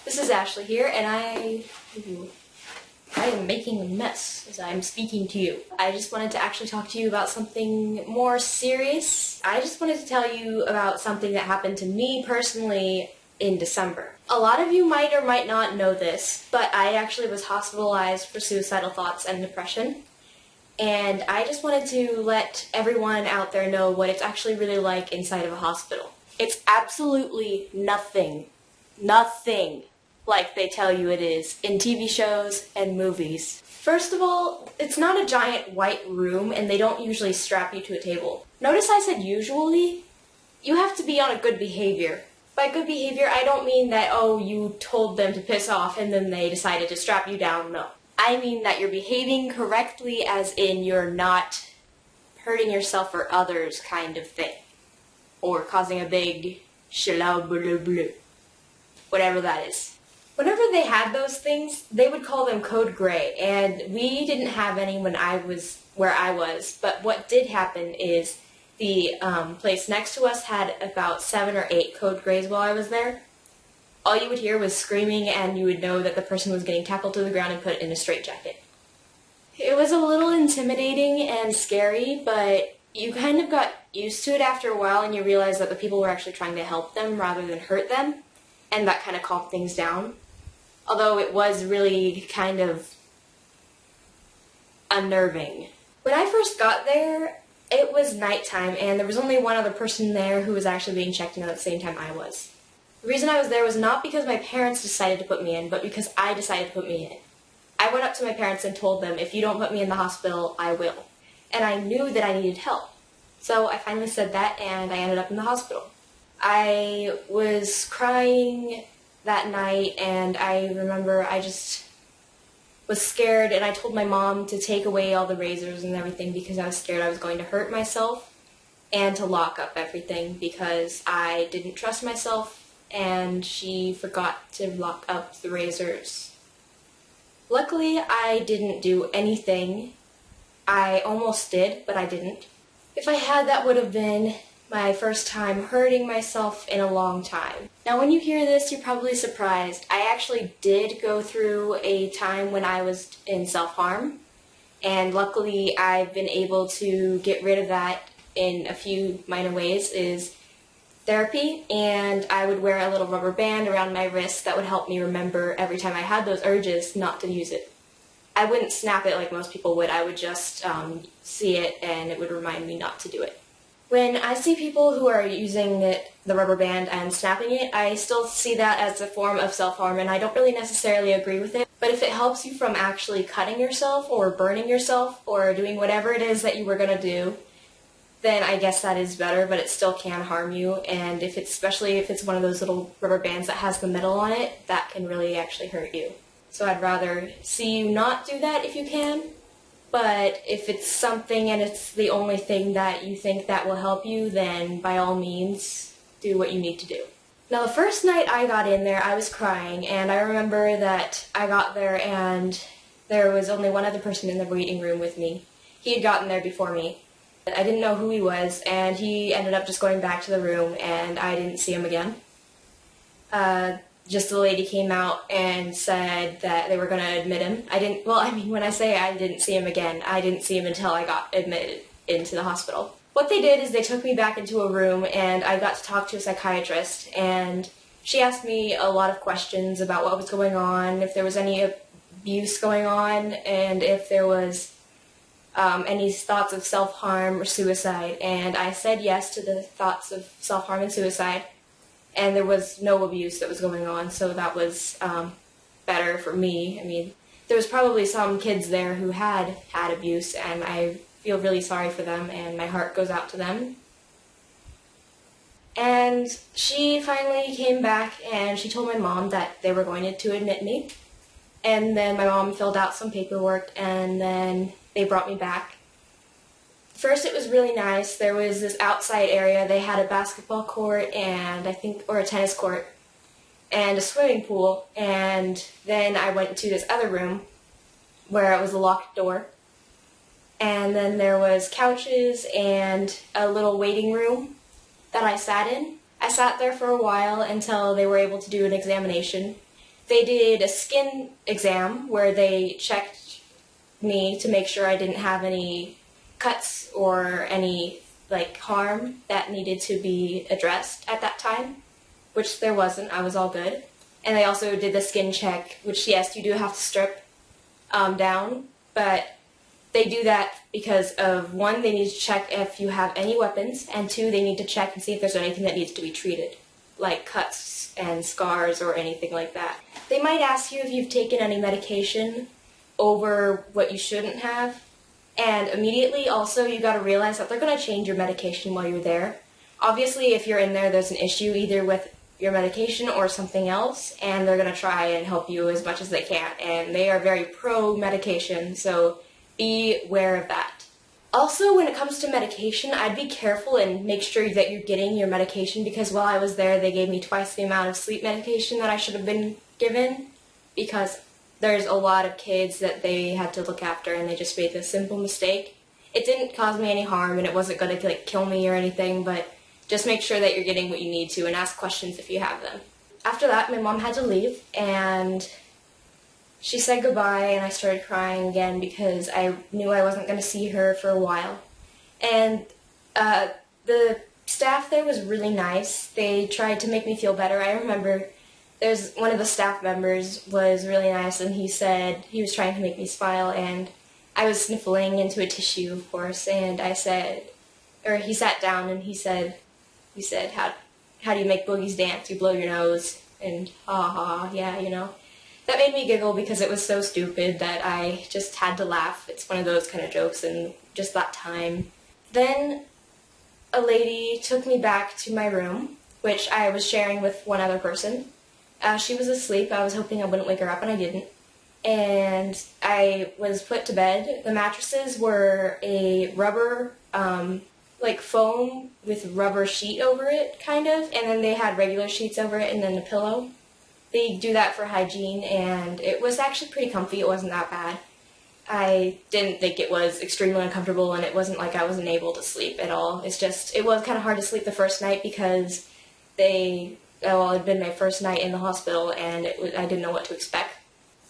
This is Ashley here, and I am making a mess as I'm speaking to you. I just wanted to actually talk to you about something more serious. I just wanted to tell you about something that happened to me personally in December. A lot of you might or might not know this, but I actually was hospitalized for suicidal thoughts and depression. And I just wanted to let everyone out there know what it's actually really like inside of a hospital. It's absolutely nothing like they tell you it is in TV shows and movies. First of all, it's not a giant white room and they don't usually strap you to a table. Notice I said usually. You have to be on a good behavior. By good behavior, I don't mean that, oh, you told them to piss off and then they decided to strap you down, no. I mean that you're behaving correctly, as in you're not hurting yourself or others kind of thing. Or causing a big shalabulablu. Whatever that is. Whenever they had those things, they would call them code gray, and we didn't have any when I was where I was, but what did happen is the place next to us had about 7 or 8 code grays while I was there. All you would hear was screaming, and you would know that the person was getting tackled to the ground and put in a straitjacket. It was a little intimidating and scary, but you kind of got used to it after a while, and you realized that the people were actually trying to help them rather than hurt them, and that kind of calmed things down. Although it was really kind of unnerving. When I first got there, it was nighttime, and there was only one other person there who was actually being checked in at the same time I was. The reason I was there was not because my parents decided to put me in, but because I decided to put me in. I went up to my parents and told them, if you don't put me in the hospital, I will. And I knew that I needed help. So I finally said that, and I ended up in the hospital. I was crying that night, and I remember I just was scared, and I told my mom to take away all the razors and everything because I was scared I was going to hurt myself, and to lock up everything because I didn't trust myself, and she forgot to lock up the razors. Luckily, I didn't do anything. I almost did, but I didn't. If I had, that would have been my first time hurting myself in a long time. Now when you hear this, you're probably surprised. I actually did go through a time when I was in self-harm, and luckily I've been able to get rid of that in a few minor ways, is therapy, and I would wear a little rubber band around my wrist that would help me remember every time I had those urges not to use it. I wouldn't snap it like most people would. I would just see it, and it would remind me not to do it. When I see people who are using the rubber band and snapping it, I still see that as a form of self-harm, and I don't really necessarily agree with it. But if it helps you from actually cutting yourself or burning yourself or doing whatever it is that you were going to do, then I guess that is better, but it still can harm you. And especially if it's one of those little rubber bands that has the metal on it, that can really actually hurt you. So I'd rather see you not do that if you can. But if it's something and it's the only thing that you think that will help you, then by all means, do what you need to do. Now the first night I got in there, I was crying, and I remember that I got there and there was only one other person in the waiting room with me. He had gotten there before me. I didn't know who he was, and he ended up just going back to the room, and I didn't see him again. Just the lady came out and said that they were going to admit him. When I say I didn't see him again, I didn't see him until I got admitted into the hospital. What they did is they took me back into a room, and I got to talk to a psychiatrist, and she asked me a lot of questions about what was going on, if there was any abuse going on, and if there was any thoughts of self-harm or suicide, and I said yes to the thoughts of self-harm and suicide. And there was no abuse that was going on, so that was better for me. I mean, there was probably some kids there who had abuse, and I feel really sorry for them, and my heart goes out to them. And she finally came back, and she told my mom that they were going to admit me. And then my mom filled out some paperwork, and then they brought me back. First, it was really nice. There was this outside area. They had a basketball court and or a tennis court and a swimming pool. And then I went to this other room where it was a locked door. And then there was couches and a little waiting room that I sat in. I sat there for a while until they were able to do an examination. They did a skin exam where they checked me to make sure I didn't have any cuts or any harm that needed to be addressed at that time, which there wasn't. I was all good. And they also did the skin check, which yes, you do have to strip down, but they do that because of, one, they need to check if you have any weapons, and two, they need to check and see if there's anything that needs to be treated, like cuts and scars or anything like that. They might ask you if you've taken any medication over what you shouldn't have, and immediately also you gotta realize that they're gonna change your medication while you're there. Obviously, if you're in there, there's an issue either with your medication or something else, and they're gonna try and help you as much as they can, and they are very pro-medication, so be aware of that. Also, when it comes to medication, I'd be careful and make sure that you're getting your medication, because while I was there, they gave me twice the amount of sleep medication that I should have been given, because there's a lot of kids that they had to look after and they just made this simple mistake. It didn't cause me any harm and it wasn't going to kill me or anything, but just make sure that you're getting what you need to and ask questions if you have them. After that, my mom had to leave and she said goodbye, and I started crying again because I knew I wasn't going to see her for a while. And the staff there was really nice. They tried to make me feel better. I remember there's one of the staff members was really nice, and he said he was trying to make me smile, and I was sniffling into a tissue, of course, and I said, or he sat down and he said, how do you make boogies dance? You blow your nose, and ha ha, yeah, you know. That made me giggle because it was so stupid that I just had to laugh. It's one of those kind of jokes and just that time. Then a lady took me back to my room, which I was sharing with one other person. She was asleep. I was hoping I wouldn't wake her up, and I didn't. And I was put to bed. The mattresses were a rubber, foam with rubber sheet over it, kind of, and then they had regular sheets over it and then a pillow. They do that for hygiene, and it was actually pretty comfy. It wasn't that bad. I didn't think it was extremely uncomfortable, and it wasn't like I wasn't able to sleep at all. It's just, it was kind of hard to sleep the first night because it had been my first night in the hospital, and I didn't know what to expect.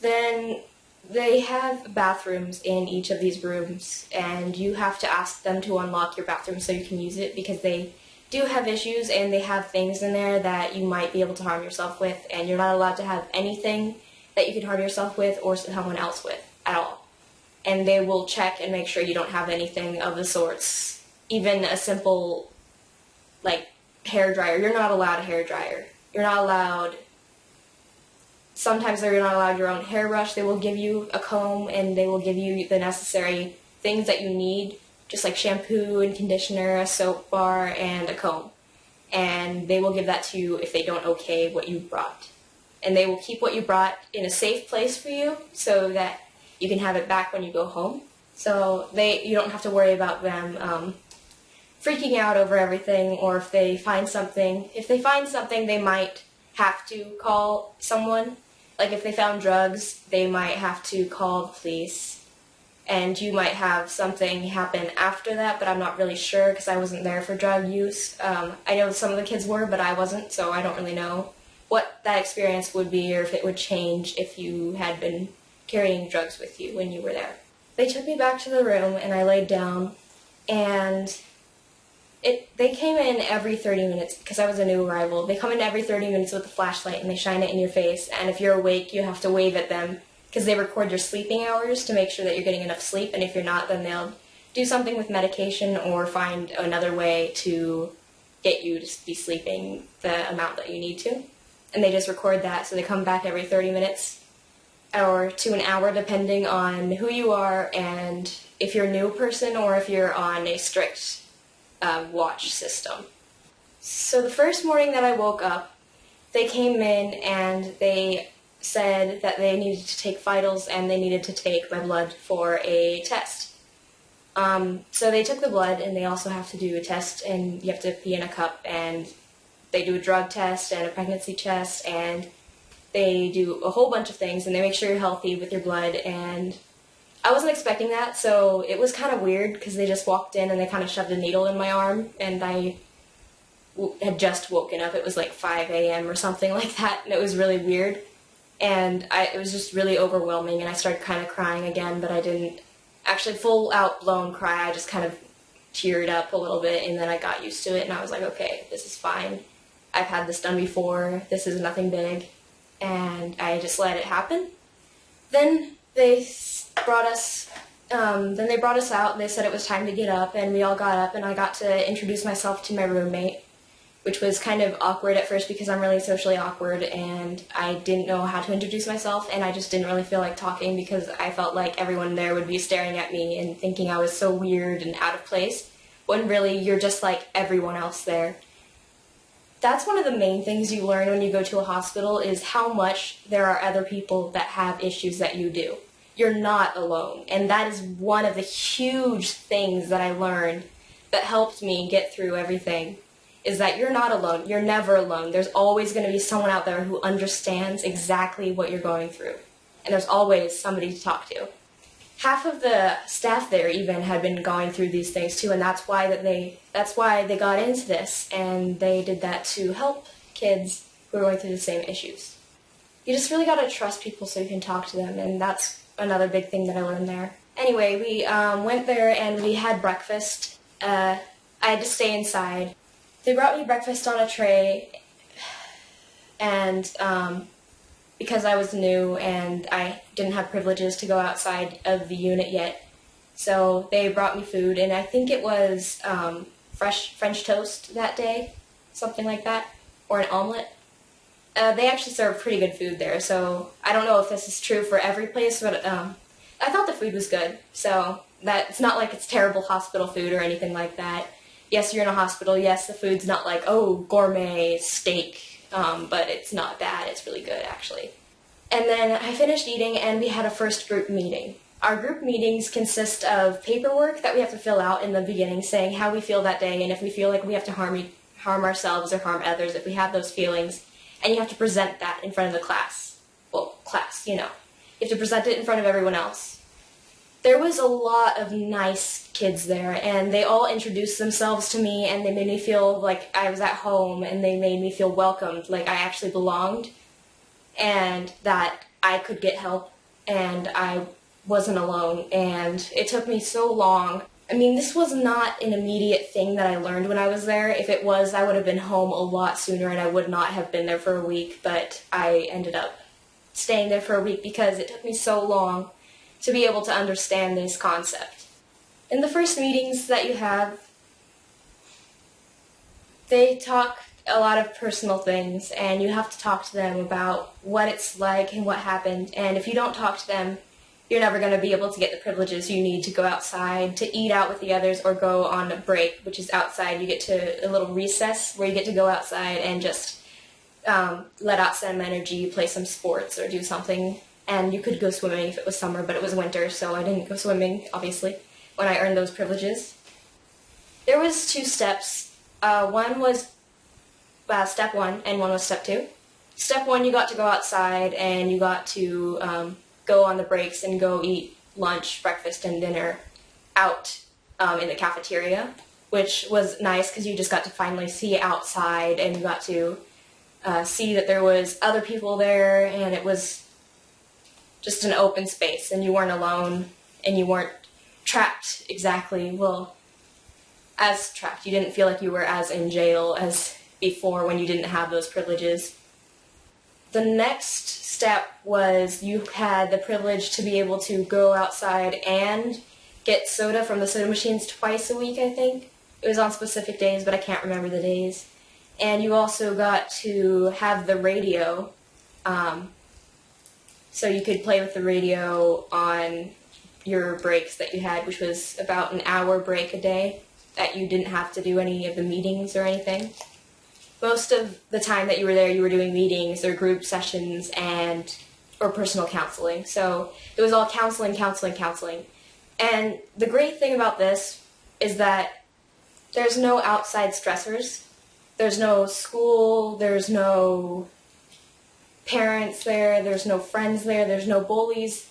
Then they have bathrooms in each of these rooms, and you have to ask them to unlock your bathroom so you can use it, because they do have issues and they have things in there that you might be able to harm yourself with, and you're not allowed to have anything that you could harm yourself with or someone else with at all. And they will check and make sure you don't have anything of the sorts. Even a simple, hair dryer. You're not allowed a hair dryer. You're not allowed, sometimes they're not allowed your own hairbrush. They will give you a comb and they will give you the necessary things that you need, just like shampoo and conditioner, a soap bar, and a comb. And they will give that to you if they don't okay what you brought. And they will keep what you brought in a safe place for you so that you can have it back when you go home. So you don't have to worry about them freaking out over everything, or if they find something. If they find something, they might have to call someone. Like if they found drugs, they might have to call the police. And you might have something happen after that, but I'm not really sure because I wasn't there for drug use. I know some of the kids were, but I wasn't, so I don't really know what that experience would be or if it would change if you had been carrying drugs with you when you were there. They took me back to the room and I laid down, and they came in every 30 minutes because I was a new arrival. They come in every 30 minutes with a flashlight and they shine it in your face, and if you're awake you have to wave at them because they record your sleeping hours to make sure that you're getting enough sleep, and if you're not, then they'll do something with medication or find another way to get you to be sleeping the amount that you need to. And they just record that, so they come back every 30 minutes or to an hour depending on who you are and if you're a new person or if you're on a strict watch system. So the first morning that I woke up, they came in and they said that they needed to take vitals and they needed to take my blood for a test. So they took the blood, and they also have to do a test, and you have to pee in a cup, and they do a drug test and a pregnancy test, and they do a whole bunch of things, and they make sure you're healthy with your blood, and I wasn't expecting that, so it was kind of weird because they just walked in and they kind of shoved a needle in my arm, and I had just woken up. It was like 5 a.m. or something like that, and it was really weird. and it was just really overwhelming, and I started kind of crying again, but I didn't actually full out blown cry. I just kind of teared up a little bit, and then I got used to it, and I was like, okay, this is fine. I've had this done before. This is nothing big, and I just let it happen. Then they brought us. Then they brought us out, and they said it was time to get up, and we all got up, and I got to introduce myself to my roommate, which was kind of awkward at first because I'm really socially awkward, and I didn't know how to introduce myself, and I just didn't really feel like talking because I felt like everyone there would be staring at me and thinking I was so weird and out of place, when really you're just like everyone else there. That's one of the main things you learn when you go to a hospital is how much there are other people that have issues that you do. You're not alone, and that is one of the huge things that I learned that helped me get through everything, is that you're not alone. You're never alone. There's always going to be someone out there who understands exactly what you're going through, and there's always somebody to talk to. Half of the staff there even had been going through these things too, and that's why they got into this, and they did that to help kids who are going through the same issues. You just really got to trust people so you can talk to them, and that's another big thing that I learned there. Anyway, we went there and we had breakfast. I had to stay inside. They brought me breakfast on a tray, and because I was new and I didn't have privileges to go outside of the unit yet, so they brought me food, and I think it was fresh French toast that day, something like that, or an omelet. They actually serve pretty good food there, so I don't know if this is true for every place, but I thought the food was good, so that it's not like it's terrible hospital food or anything like that. Yes, you're in a hospital, yes, the food's not like, oh, gourmet steak, but it's not bad, it's really good, actually. And then I finished eating, and we had a first group meeting. Our group meetings consist of paperwork that we have to fill out in the beginning, saying how we feel that day, and if we feel like we have to harm ourselves or harm others, if we have those feelings. And you have to present that in front of the class. Well, class, you know. You have to present it in front of everyone else. There was a lot of nice kids there, and they all introduced themselves to me, and they made me feel like I was at home, and they made me feel welcomed, like I actually belonged, and that I could get help, and I wasn't alone, and it took me so long. I mean, this was not an immediate thing that I learned when I was there. If it was, I would have been home a lot sooner and I would not have been there for a week, but I ended up staying there for a week because it took me so long to be able to understand this concept. In the first meetings that you have, they talk a lot of personal things, and you have to talk to them about what it's like and what happened, and if you don't talk to them, you're never going to be able to get the privileges you need to go outside, to eat out with the others, or go on a break, which is outside. You get to a little recess where you get to go outside and just let out some energy, play some sports, or do something. And you could go swimming if it was summer, but it was winter, so I didn't go swimming, obviously, when I earned those privileges. There was 2 steps. One was step 1, and one was step 2. Step 1, you got to go outside, and you got to go on the breaks and go eat lunch, breakfast, and dinner out in the cafeteria, which was nice because you just got to finally see outside, and you got to see that there was other people there, and it was just an open space, and you weren't alone, and you weren't trapped exactly, well, as trapped. You didn't feel like you were as in jail as before when you didn't have those privileges. The next step was you had the privilege to be able to go outside and get soda from the soda machines twice a week, I think. It was on specific days, but I can't remember the days. And you also got to have the radio, so you could play with the radio on your breaks that you had, which was about an hour break a day, that you didn't have to do any of the meetings or anything. Most of the time that you were there, you were doing meetings or group sessions or personal counseling. So it was all counseling. And the great thing about this is that there's no outside stressors. There's no school, there's no parents there, there's no friends there, there's no bullies,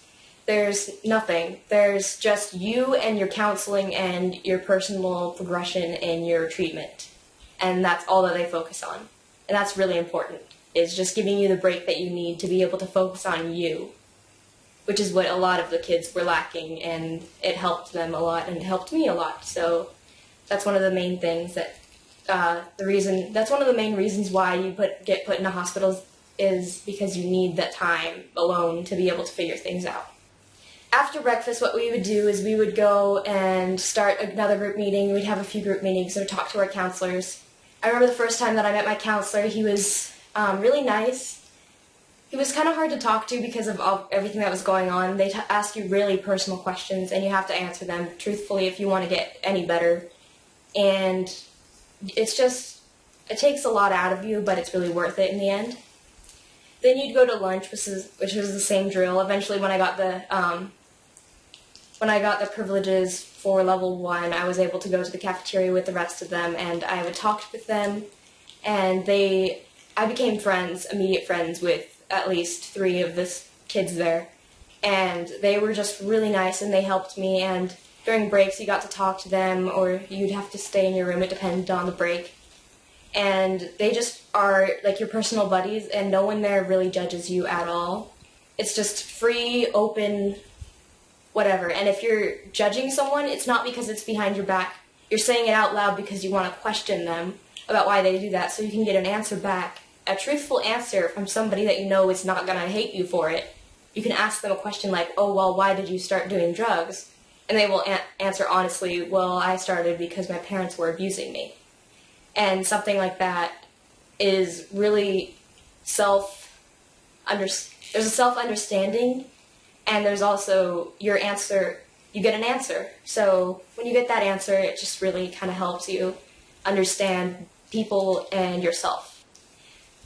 there's nothing. There's just you and your counseling and your personal progression and your treatment. And that's all that they focus on. And that's really important. is just giving you the break that you need to be able to focus on you, which is what a lot of the kids were lacking, and it helped them a lot and it helped me a lot. So that's one of the main things that that's one of the main reasons why you get put into hospitals, is because you need that time alone to be able to figure things out. After breakfast, what we would do is we would go and start another group meeting. We'd have a few group meetings or talk to our counselors. I remember the first time that I met my counselor, he was really nice. He was kind of hard to talk to because of everything that was going on. They ask you really personal questions, and you have to answer them truthfully if you want to get any better. And it takes a lot out of you, but it's really worth it in the end. Then you'd go to lunch, which was the same drill. Eventually, when I got the privileges for level 1, I was able to go to the cafeteria with the rest of them, and I would talk with them, and I became immediate friends with at least 3 of the kids there, and they were just really nice, and they helped me, and during breaks you got to talk to them, or you'd have to stay in your room. It depended on the break. And they just are like your personal buddies, and no one there really judges you at all. It's just free, open, whatever. And if you're judging someone, it's not because it's behind your back. You're saying it out loud because you want to question them about why they do that, so you can get an answer back, a truthful answer from somebody that you know is not going to hate you for it. You can ask them a question like, oh, well, why did you start doing drugs? And they will answer honestly, well, I started because my parents were abusing me. And something like that is really there's a self-understanding, and there's also your answer, you get an answer. So when you get that answer, it just really kind of helps you understand people and yourself.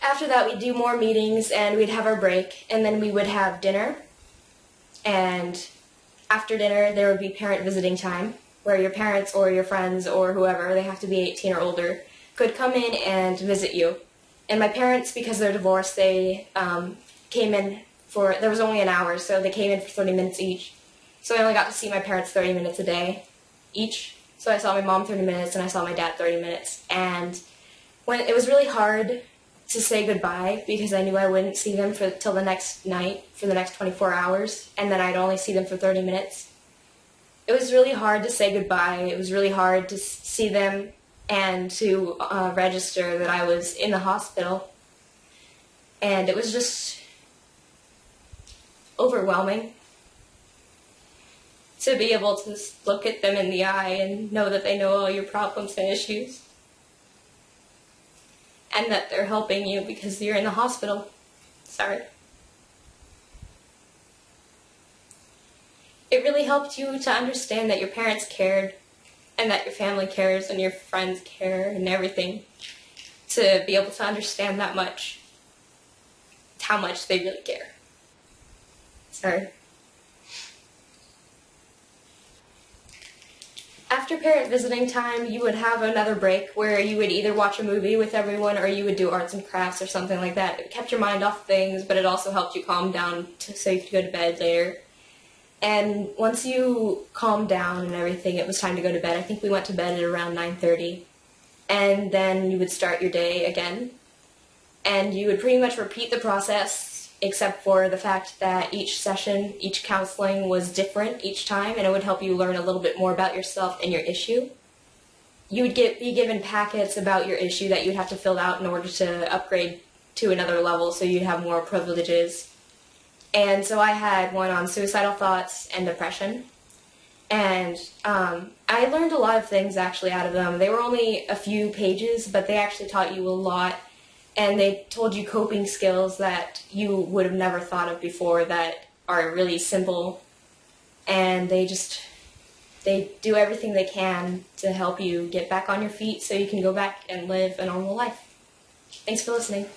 After that, we'd do more meetings, and we'd have our break, and then we would have dinner. And after dinner, there would be parent visiting time, where your parents or your friends or whoever, they have to be 18 or older, could come in and visit you. And my parents, because they're divorced, they came in there was only an hour, so they came in for 30 minutes each. So I only got to see my parents 30 minutes a day each. So I saw my mom 30 minutes and I saw my dad 30 minutes. And it was really hard to say goodbye, because I knew I wouldn't see them till the next night, for the next 24 hours, and then I'd only see them for 30 minutes. It was really hard to say goodbye. It was really hard to see them and to register that I was in the hospital. And it was just overwhelming to be able to look at them in the eye and know that they know all your problems and issues, and that they're helping you because you're in the hospital. Sorry. It really helped you to understand that your parents cared, and that your family cares, and your friends care, and everything. To be able to understand that much, how much they really care. Sorry. After parent visiting time, you would have another break where you would either watch a movie with everyone, or you would do arts and crafts or something like that. It kept your mind off things, but it also helped you calm down so you could go to bed later. And once you calmed down and everything, it was time to go to bed. I think we went to bed at around 9:30. And then you would start your day again. And you would pretty much repeat the process, except for the fact that each session, each counseling was different each time, and it would help you learn a little bit more about yourself and your issue. You would be given packets about your issue that you'd have to fill out in order to upgrade to another level, so you'd have more privileges. And so I had one on suicidal thoughts and depression. And I learned a lot of things actually out of them. They were only a few pages, but they actually taught you a lot. And they told you coping skills that you would have never thought of before that are really simple. And they do everything they can to help you get back on your feet so you can go back and live a normal life. Thanks for listening.